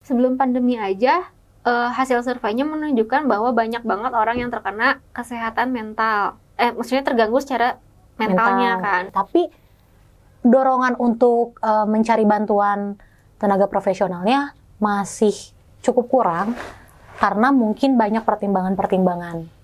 sebelum pandemi aja hasil surveinya menunjukkan bahwa banyak banget orang yang terkena kesehatan mental. Maksudnya terganggu secara mentalnya kan. Tapi dorongan untuk mencari bantuan tenaga profesionalnya masih cukup kurang karena mungkin banyak pertimbangan-pertimbangan.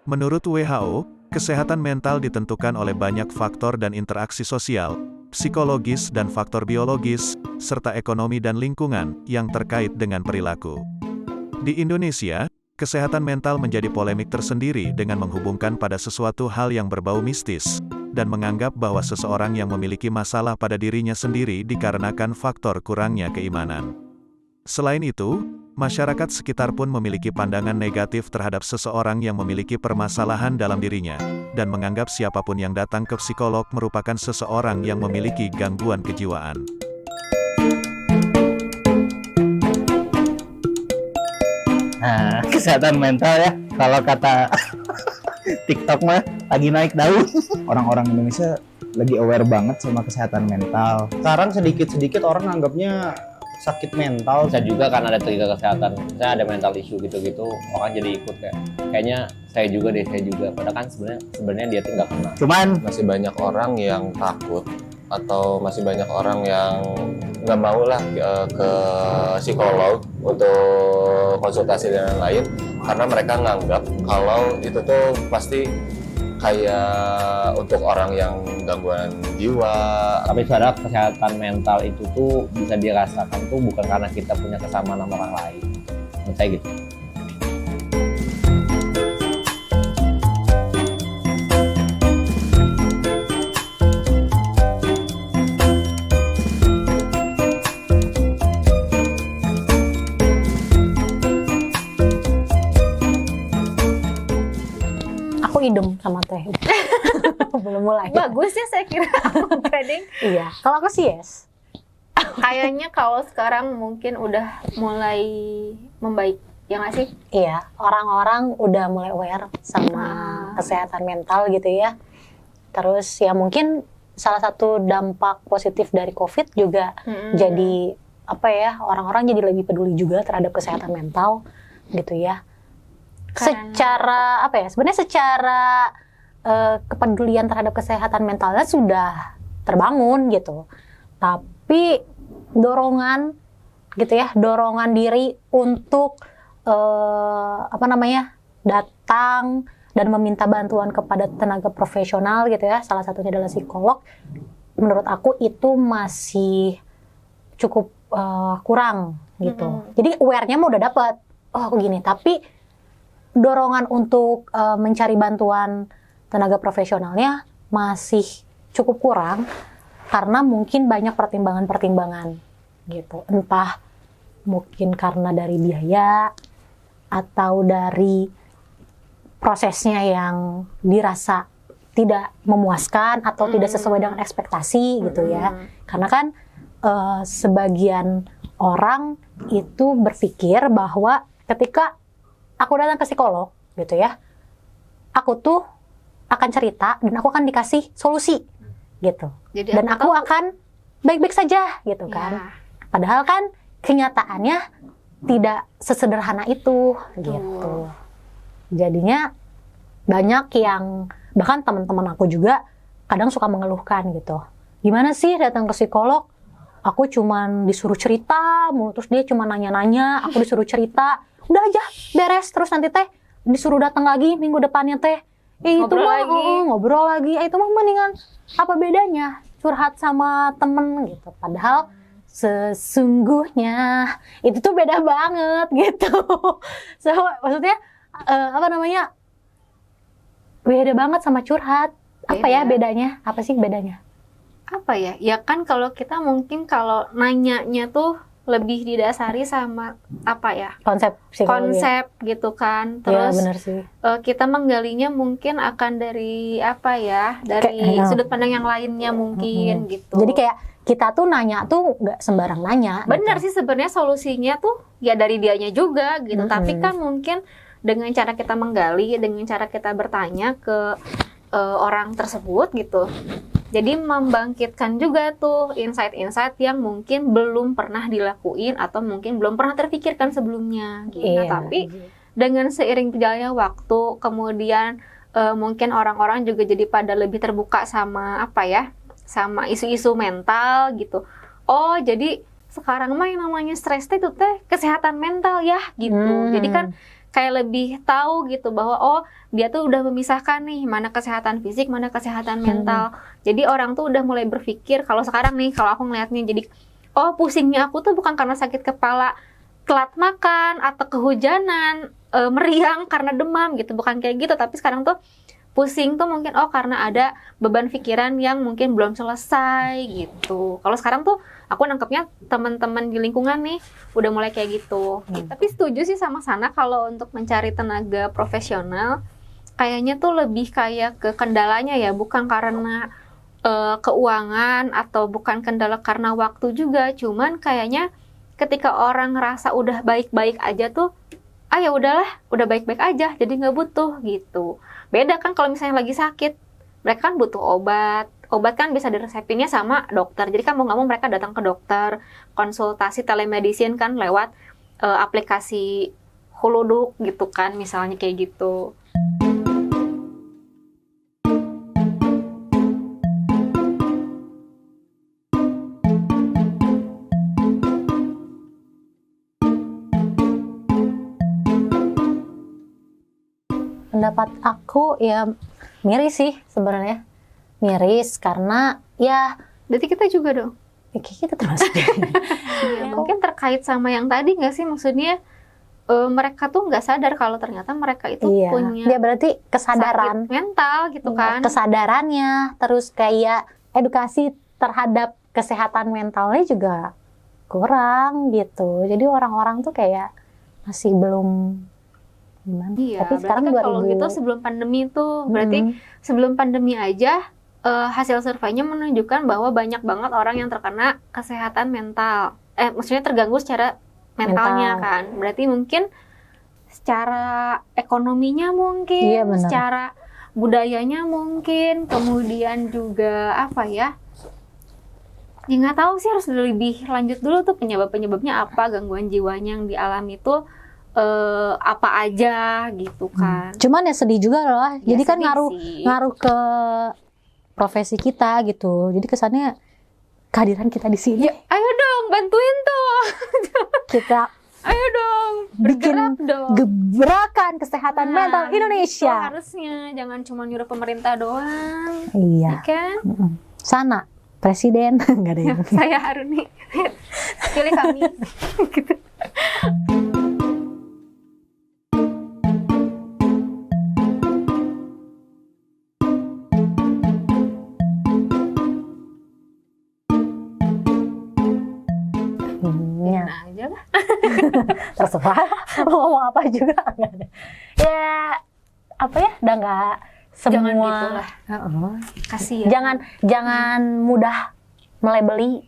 Menurut WHO, kesehatan mental ditentukan oleh banyak faktor dan interaksi sosial, psikologis dan faktor biologis, serta ekonomi dan lingkungan yang terkait dengan perilaku. Di Indonesia, kesehatan mental menjadi polemik tersendiri dengan menghubungkan pada sesuatu hal yang berbau mistis, dan menganggap bahwa seseorang yang memiliki masalah pada dirinya sendiri dikarenakan faktor kurangnya keimanan. Selain itu, masyarakat sekitar pun memiliki pandangan negatif terhadap seseorang yang memiliki permasalahan dalam dirinya, dan menganggap siapapun yang datang ke psikolog merupakan seseorang yang memiliki gangguan kejiwaan. Nah, kesehatan mental ya, kalau kata TikTok mah lagi naik daun. Orang-orang Indonesia lagi aware banget sama kesehatan mental. Sekarang sedikit-sedikit orang anggapnya sakit mental. Bisa juga kan ada tenaga kesehatan, misalnya ada mental issue gitu-gitu, orang jadi ikut kayaknya saya juga. Padahal kan sebenarnya dia tuh nggak kena. Cuman masih banyak orang yang takut atau masih banyak orang yang nggak mau lah ke psikolog untuk konsultasi dan lain-lain karena mereka nganggap kalau itu tuh pasti kayak untuk orang yang gangguan jiwa. Tapi sebenarnya kesehatan mental itu tuh bisa dirasakan tuh bukan karena kita punya kesamaan sama orang lain. Menurut saya gitu. Aku idem sama teh. Belum mulai. Bagus ya saya kira. Kadang. Iya. Kalau aku sih yes. Kayaknya kalau sekarang mungkin udah mulai membaik, ya nggak sih? Iya. Orang-orang udah mulai aware sama kesehatan mental gitu ya. Terus ya mungkin salah satu dampak positif dari COVID juga jadi apa ya, orang-orang jadi lebih peduli juga terhadap kesehatan mental gitu ya. Secara apa ya, sebenarnya secara kepedulian terhadap kesehatan mentalnya sudah terbangun gitu, tapi dorongan gitu ya, dorongan diri untuk datang dan meminta bantuan kepada tenaga profesional gitu ya, salah satunya adalah psikolog, menurut aku itu masih cukup kurang gitu. Jadi aware-nya mah udah dapet, oh aku gini, tapi dorongan untuk mencari bantuan tenaga profesionalnya masih cukup kurang karena mungkin banyak pertimbangan-pertimbangan gitu. Entah mungkin karena dari biaya atau dari prosesnya yang dirasa tidak memuaskan atau tidak sesuai dengan ekspektasi gitu ya. Karena kan sebagian orang itu berpikir bahwa ketika aku datang ke psikolog gitu ya, aku tuh akan cerita dan aku akan dikasih solusi gitu. Jadi dan aku akan baik-baik saja gitu kan. Padahal kan kenyataannya tidak sesederhana itu gitu. Jadinya banyak yang, bahkan teman-teman aku juga kadang suka mengeluhkan gitu. Gimana sih datang ke psikolog? Aku cuman disuruh cerita, terus dia cuma nanya-nanya, aku disuruh cerita. Udah aja beres, terus nanti teh disuruh datang lagi minggu depannya teh ngobrol lagi. Itu mah mendingan apa bedanya curhat sama temen gitu, padahal sesungguhnya itu tuh beda banget gitu. Maksudnya beda banget sama curhat. Apa ya bedanya? Apa sih bedanya? Apa ya? Ya kan kalau kita mungkin kalau nanyanya tuh lebih didasari sama apa ya, konsep psikologi. Konsep gitu kan. Terus ya, bener sih. Kita menggalinya mungkin akan dari apa ya, dari sudut pandang yang lainnya mungkin gitu. Jadi kayak kita tuh nanya tuh nggak sembarang nanya. Bener gitu. sih, sebenarnya solusinya tuh ya dari dianya juga gitu. Tapi kan mungkin dengan cara kita menggali, dengan cara kita bertanya ke orang tersebut gitu. Jadi membangkitkan juga tuh insight-insight yang mungkin belum pernah dilakuin atau mungkin belum pernah terpikirkan sebelumnya gitu. Nah, tapi dengan seiring berjalannya waktu, kemudian mungkin orang-orang juga jadi pada lebih terbuka sama sama isu-isu mental gitu. Oh, jadi sekarang mah yang namanya stres itu teh kesehatan mental ya gitu. Jadi kan kayak lebih tahu gitu bahwa oh dia tuh udah memisahkan nih mana kesehatan fisik, mana kesehatan mental. Jadi orang tuh udah mulai berpikir kalau sekarang nih kalau aku ngeliatnya jadi oh pusingnya aku tuh bukan karena sakit kepala, telat makan atau kehujanan, meriang karena demam gitu, bukan kayak gitu. Tapi sekarang tuh pusing tuh mungkin oh karena ada beban pikiran yang mungkin belum selesai gitu. Kalau sekarang tuh aku nangkepnya teman-teman di lingkungan nih udah mulai kayak gitu. Tapi setuju sih sama Sana kalau untuk mencari tenaga profesional kayaknya tuh lebih kayak ke kendalanya ya, bukan karena keuangan atau bukan kendala karena waktu juga. Cuman kayaknya ketika orang ngerasa udah baik-baik aja tuh ya udahlah, udah baik-baik aja, jadi nggak butuh gitu. Beda kan kalau misalnya lagi sakit, mereka kan butuh obat. Obat kan bisa diresepinnya sama dokter. Jadi kan mau nggak mau mereka datang ke dokter, konsultasi telemedicine kan lewat aplikasi Halodoc gitu kan, misalnya kayak gitu. Pendapat aku ya miris sih sebenarnya. Miris karena ya Berarti kita juga dong. kita termasuk. Mungkin terkait sama yang tadi nggak sih, maksudnya mereka tuh nggak sadar kalau ternyata mereka itu punya dia berarti kesadaran sakit mental gitu kan. Kesadarannya, terus kayak edukasi terhadap kesehatan mentalnya juga kurang gitu. Jadi orang-orang tuh kayak masih belum gimana. Iya, tapi sekarang kan 2000 kalau gitu sebelum pandemi tuh berarti sebelum pandemi aja hasil surveinya menunjukkan bahwa banyak banget orang yang terkena kesehatan mental. Maksudnya terganggu secara mentalnya kan. Berarti mungkin secara ekonominya mungkin, secara budayanya mungkin, kemudian juga Ya nggak tahu sih, harus lebih lanjut dulu tuh penyebabnya apa, gangguan jiwanya yang dialami itu apa aja gitu kan. Cuman ya sedih juga loh. Ya, jadi kan ngaruh ke profesi kita gitu. Jadi kesannya kehadiran kita di sini. Ya, ayo dong bantuin tuh. Kita ayo dong bikin dong gebrakan kesehatan mental Indonesia. Harusnya jangan cuma nyuruh pemerintah doang. Iya. Kan? Sana presiden nggak ada yang. Saya Haruni. Pilih kami. Gitu. Aja lah. Terserah mau ngomong apa juga nggak ada. Ya udah nggak semua. Jangan gitu lah. Kasihan. Jangan mudah melabeli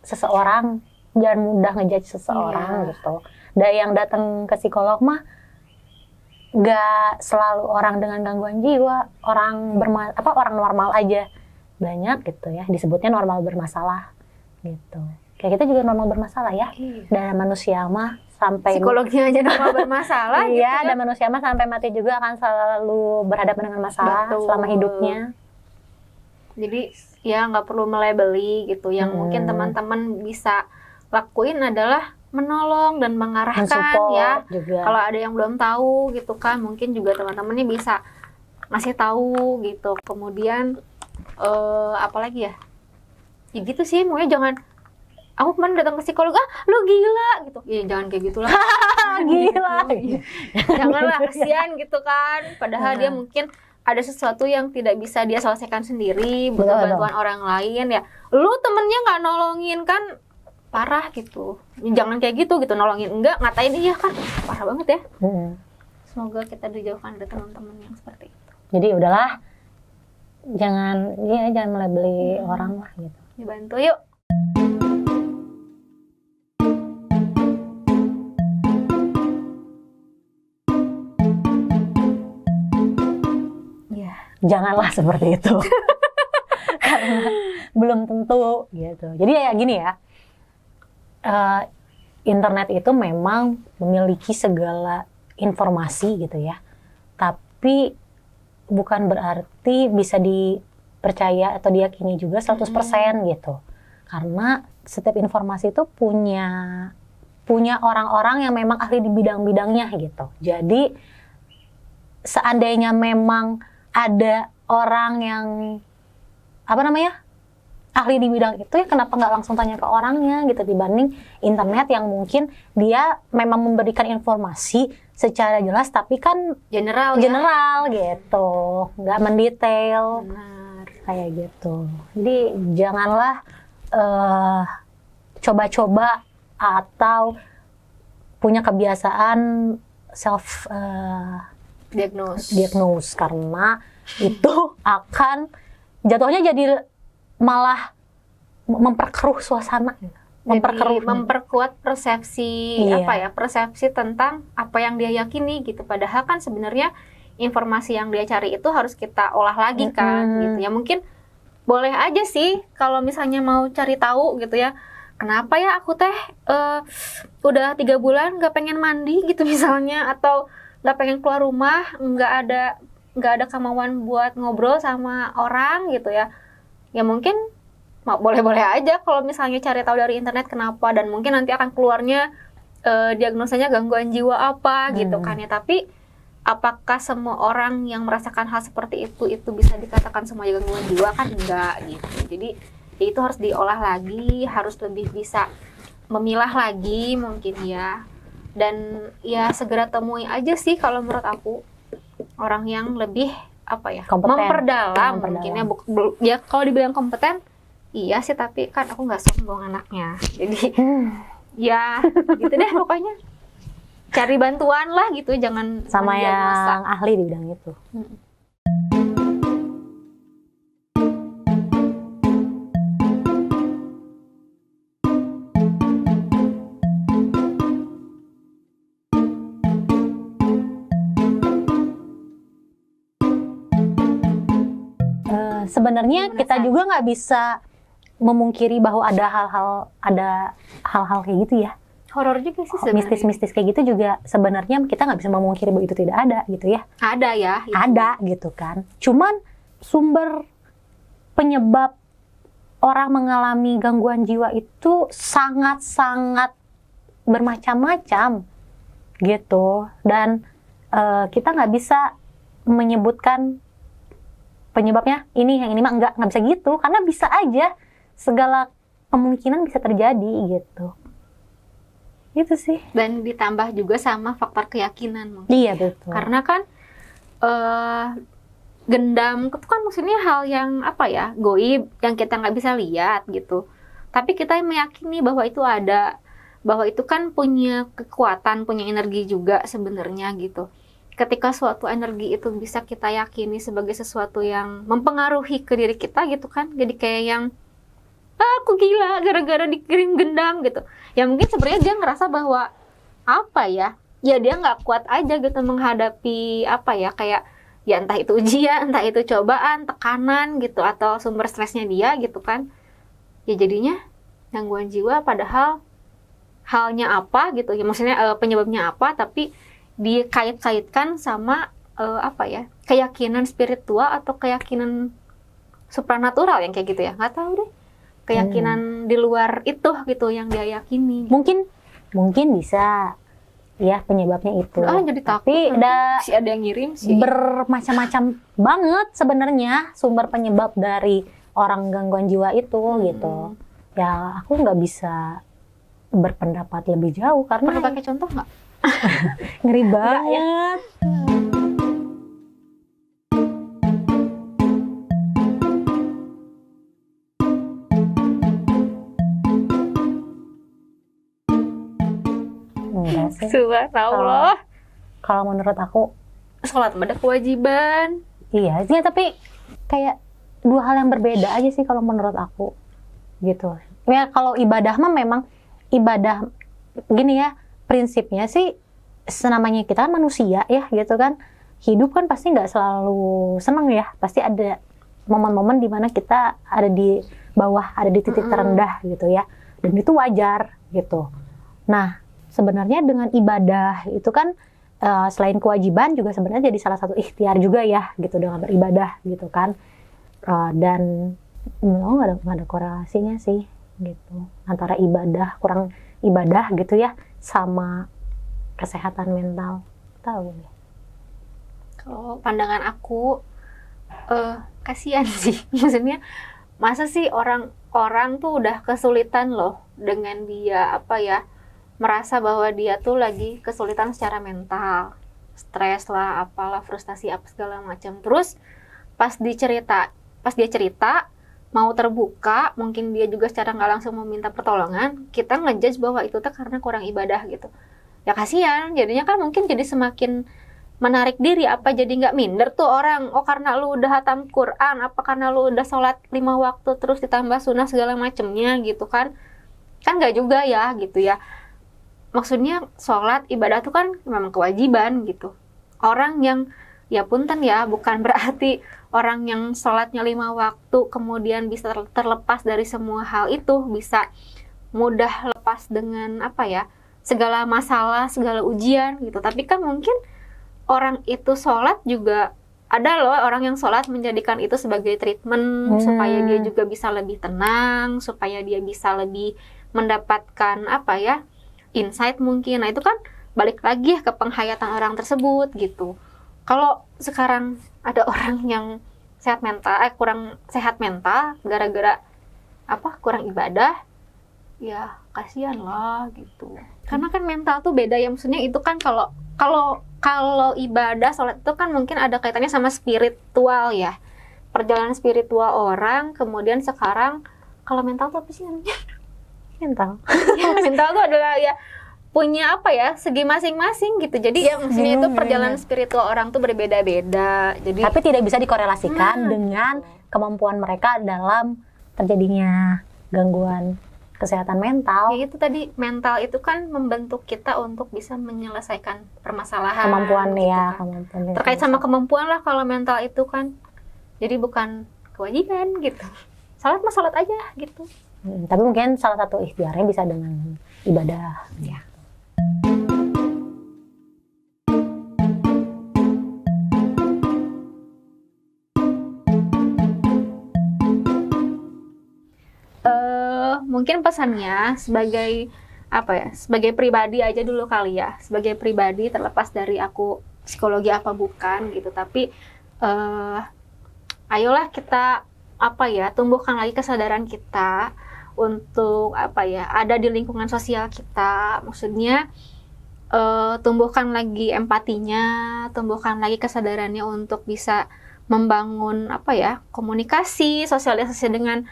seseorang, jangan mudah ngejudge seseorang gitu. Dan yang datang ke psikolog mah nggak selalu orang dengan gangguan jiwa, orang normal aja banyak gitu ya, disebutnya normal bermasalah gitu. Kayak kita juga normal bermasalah ya. Dan manusia mah sampai psikologinya aja normal bermasalah. Iya, gitu, dan manusia mah sampai mati juga akan selalu berhadapan dengan masalah selama hidupnya. Jadi ya nggak perlu melabeli gitu. Yang mungkin teman-teman bisa lakuin adalah menolong dan mengarahkan ya. Kalau ada yang belum tahu gitu kan, mungkin juga teman-temannya bisa ngasih tahu gitu. Kemudian apalagi ya? Ya gitu sih, maunya jangan aku kemarin datang ke psikolog, lu gila gitu. Ya jangan kayak gitulah. Gila. Janganlah, kasihan gitu kan. Padahal dia mungkin ada sesuatu yang tidak bisa dia selesaikan sendiri, butuh bantuan orang lain ya. Lu temennya nggak nolongin kan parah gitu. Jangan kayak gitu nolongin enggak, ngatain iya kan parah banget ya. Semoga kita dijauhkan dari teman-teman yang seperti itu. Jadi udahlah, jangan melabeli orang lah gitu. Dibantu yuk. janganlah seperti itu. Karena belum tentu gitu. Jadi ya gini ya, internet itu memang memiliki segala informasi gitu ya, tapi bukan berarti bisa dipercaya atau diyakini juga 100% gitu. Karena setiap informasi itu punya orang-orang yang memang ahli di bidang-bidangnya gitu. Jadi seandainya memang ada orang yang ahli di bidang itu, ya kenapa nggak langsung tanya ke orangnya gitu, dibanding internet yang mungkin dia memang memberikan informasi secara jelas tapi kan General gitu, nggak mendetail. Benar. Kayak gitu. Jadi janganlah coba-coba atau punya kebiasaan self diagnose, karena itu akan jatuhnya jadi malah memperkeruh suasana, memperkuat persepsi persepsi tentang apa yang dia yakini gitu. Padahal kan sebenarnya informasi yang dia cari itu harus kita olah lagi kan gitu ya. Mungkin boleh aja sih kalau misalnya mau cari tahu gitu ya, kenapa ya aku udah 3 bulan nggak pengen mandi gitu misalnya, atau nggak pengen keluar rumah, nggak ada kemauan buat ngobrol sama orang gitu ya. Ya mungkin boleh-boleh aja kalau misalnya cari tahu dari internet kenapa, dan mungkin nanti akan keluarnya diagnosanya gangguan jiwa apa gitu kan ya. Tapi apakah semua orang yang merasakan hal seperti itu bisa dikatakan semuanya gangguan jiwa? Kan enggak gitu. Jadi ya itu harus diolah lagi, harus lebih bisa memilah lagi mungkin ya. Dan ya segera temui aja sih kalau menurut aku orang yang lebih memperdalam mungkin ya. Ya kalau dibilang kompeten iya sih, tapi kan aku nggak sombong anaknya, jadi ya gitu deh pokoknya, cari bantuan lah gitu, jangan sama yang ahli di bidang itu. Sebenarnya kita juga nggak bisa memungkiri bahwa ada hal-hal kayak gitu ya. Horor juga sih sebenarnya. Mistis-mistis kayak gitu juga sebenarnya kita nggak bisa memungkiri bahwa itu tidak ada gitu ya. Ada ya. Itu. Ada gitu kan. Cuman sumber penyebab orang mengalami gangguan jiwa itu sangat-sangat bermacam-macam gitu. Dan kita nggak bisa menyebutkan penyebabnya ini, yang ini mah nggak bisa gitu, karena bisa aja segala kemungkinan bisa terjadi gitu. Itu sih. Dan ditambah juga sama faktor keyakinan mungkin. Iya betul. Karena kan gendam itu kan maksudnya hal yang goib, yang kita nggak bisa lihat gitu. Tapi kita meyakini bahwa itu ada, bahwa itu kan punya kekuatan, punya energi juga sebenarnya gitu. Ketika suatu energi itu bisa kita yakini sebagai sesuatu yang mempengaruhi ke diri kita gitu kan, jadi kayak yang aku gila gara-gara dikirim gendam gitu. Ya mungkin sebenarnya dia ngerasa bahwa ya dia nggak kuat aja gitu menghadapi kayak ya entah itu ujian, entah itu cobaan, tekanan gitu, atau sumber stresnya dia gitu kan. Ya jadinya gangguan jiwa, padahal halnya apa gitu ya, maksudnya penyebabnya apa, tapi dikait-kaitkan sama keyakinan spiritual atau keyakinan supranatural yang kayak gitu ya, nggak tahu deh, keyakinan di luar itu gitu yang dia yakini. Mungkin bisa ya penyebabnya itu. Jadi tapi ada yang ngirim sih. Bermacam-macam banget sebenarnya sumber penyebab dari orang gangguan jiwa itu gitu. Ya aku nggak bisa berpendapat lebih jauh karena. Perlu pakai contoh nggak? Ngeri banget. Enggak sih. Subhanallah. Kalau menurut aku sholat ada kewajiban. Iya, tapi kayak dua hal yang berbeda aja sih kalau menurut aku. Gitu. Ya kalau ibadah mah memang ibadah gini ya, prinsipnya sih senamanya kita kan manusia ya gitu kan. hidup kan pasti nggak selalu seneng ya, pasti ada momen-momen di mana kita ada di bawah, ada di titik terendah gitu ya, dan itu wajar gitu. Nah, sebenarnya dengan ibadah itu kan selain kewajiban juga sebenarnya jadi salah satu ikhtiar juga ya gitu dengan beribadah gitu kan. Dan nggak ada korelasinya sih gitu antara kurang ibadah gitu ya sama kesehatan mental. Tahu ya. Kalau pandangan aku kasihan sih. Maksudnya masa sih orang tuh udah kesulitan loh dengan dia merasa bahwa dia tuh lagi kesulitan secara mental, stres lah, apalah, frustasi apa segala macam. Terus pas dia cerita mau terbuka, mungkin dia juga secara nggak langsung meminta pertolongan, kita ngejudge bahwa itu tuh karena kurang ibadah gitu. Ya kasihan, jadinya kan mungkin jadi semakin menarik diri, apa jadi nggak minder tuh orang, oh karena lu udah hatam Quran, apa karena lu udah sholat 5 waktu terus ditambah sunnah segala macemnya gitu kan nggak juga ya gitu ya. Maksudnya sholat ibadah tuh kan memang kewajiban gitu. Orang yang ya punten ya, bukan berarti orang yang sholatnya 5 waktu kemudian bisa terlepas dari semua hal itu, bisa mudah lepas dengan segala masalah, segala ujian gitu. Tapi kan mungkin orang itu sholat juga, ada loh orang yang sholat menjadikan itu sebagai treatment supaya dia juga bisa lebih tenang, supaya dia bisa lebih mendapatkan insight mungkin. Nah itu kan balik lagi ke penghayatan orang tersebut gitu. Kalau sekarang ada orang yang kurang sehat mental gara-gara kurang ibadah, ya kasihan lah gitu. Karena kan mental tuh beda ya, maksudnya itu kan kalau ibadah, sholat itu kan mungkin ada kaitannya sama spiritual ya, perjalanan spiritual orang. Kemudian sekarang kalau mental tuh apa sih namanya? Mental. Ya, mental tuh adalah ya punya segi masing-masing gitu. Jadi ya maksudnya itu perjalanan spiritual orang tuh berbeda-beda. Jadi tapi tidak bisa dikorelasikan dengan kemampuan mereka dalam terjadinya gangguan kesehatan mental. Ya itu tadi, mental itu kan membentuk kita untuk bisa menyelesaikan permasalahan. Kemampuan gitu ya, kan. kemampuan. Terkait sama kemampuan lah kalau mental itu kan. Jadi bukan kewajiban gitu. Salat mah salat aja gitu. Tapi mungkin salah satu ikhtiarnya bisa dengan ibadah. Ya. Mungkin pesannya sebagai sebagai pribadi aja dulu kali ya, sebagai pribadi terlepas dari aku psikologi apa bukan gitu, tapi ayolah kita tumbuhkan lagi kesadaran kita untuk ada di lingkungan sosial kita. Maksudnya tumbuhkan lagi empatinya, tumbuhkan lagi kesadarannya untuk bisa membangun komunikasi, sosialisasi dengan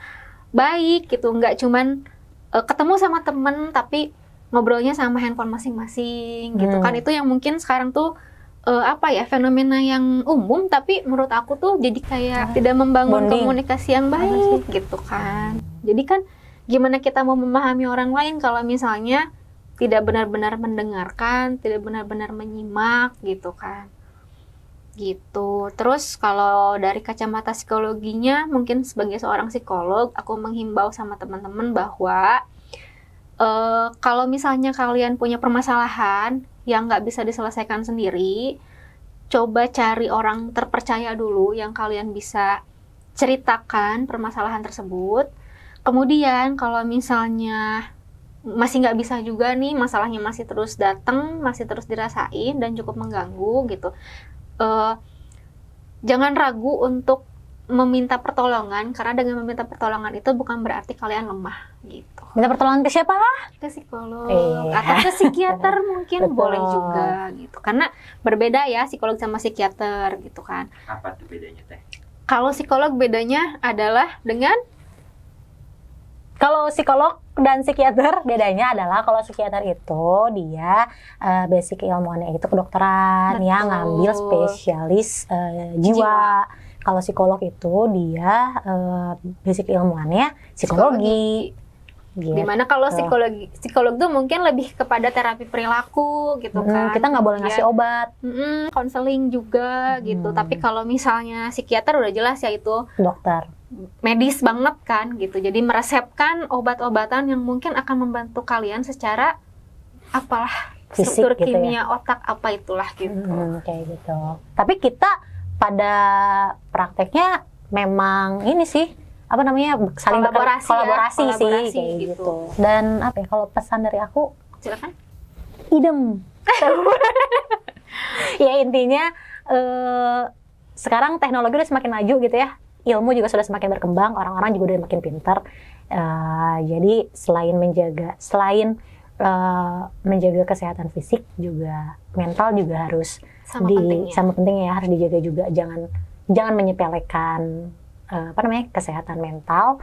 baik gitu, nggak cuman ketemu sama temen tapi ngobrolnya sama handphone masing-masing gitu kan. Itu yang mungkin sekarang tuh fenomena yang umum, tapi menurut aku tuh jadi kayak tidak membangun bonding, komunikasi yang baik gitu kan. Jadi kan gimana kita mau memahami orang lain kalau misalnya tidak benar-benar mendengarkan, tidak benar-benar menyimak gitu kan. Gitu. Terus kalau dari kacamata psikologinya, mungkin sebagai seorang psikolog, aku menghimbau sama teman-teman bahwa kalau misalnya kalian punya permasalahan yang nggak bisa diselesaikan sendiri, coba cari orang terpercaya dulu yang kalian bisa ceritakan permasalahan tersebut. Kemudian kalau misalnya masih nggak bisa juga nih, masalahnya masih terus datang, masih terus dirasain dan cukup mengganggu gitu, jangan ragu untuk meminta pertolongan, karena dengan meminta pertolongan itu bukan berarti kalian lemah gitu. Minta pertolongan ke siapa? Ke psikolog atau ke psikiater mungkin boleh juga gitu. Karena berbeda ya psikolog sama psikiater gitu kan. Apa tuh bedanya teh? Kalau psikolog bedanya adalah dengan Kalau psikolog dan psikiater bedanya adalah kalau psikiater itu dia basic ilmuannya itu kedokteran, ya ngambil spesialis jiwa. Kalau psikolog itu dia basic ilmuannya psikologi. Gitu. Dimana kalau psikolog tuh mungkin lebih kepada terapi perilaku gitu kan. Kita nggak boleh ngasih obat. Konseling juga gitu. Tapi kalau misalnya psikiater udah jelas ya itu Dokter. medis banget kan gitu. Jadi meresepkan obat-obatan yang mungkin akan membantu kalian secara apalah Fisik struktur gitu kimia otak apa itulah gitu. Kayak gitu. Tapi kita pada prakteknya memang ini sih apa namanya saling kolaborasi sih kayak gitu. Dan apa ya kalau pesan dari aku Silakan. idem. Ya intinya sekarang teknologi udah semakin maju gitu ya. Ilmu juga sudah semakin berkembang, orang-orang juga udah makin pintar. Jadi selain menjaga kesehatan fisik juga mental juga harus sama pentingnya ya, harus dijaga juga. Jangan menyepelekan kesehatan mental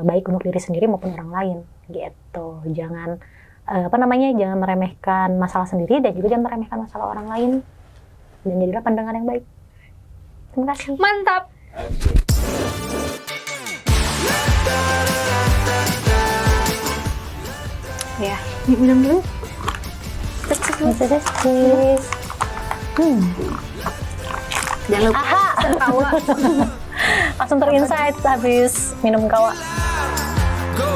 baik untuk diri sendiri maupun orang lain gitu. Jangan jangan meremehkan masalah sendiri dan juga jangan meremehkan masalah orang lain. Dan jadilah pandangan yang baik. Terima kasih. Mantap. Ya, minum dulu. Cheers. Jangan lupa tertawa. Langsung terinsight habis minum kawa. Go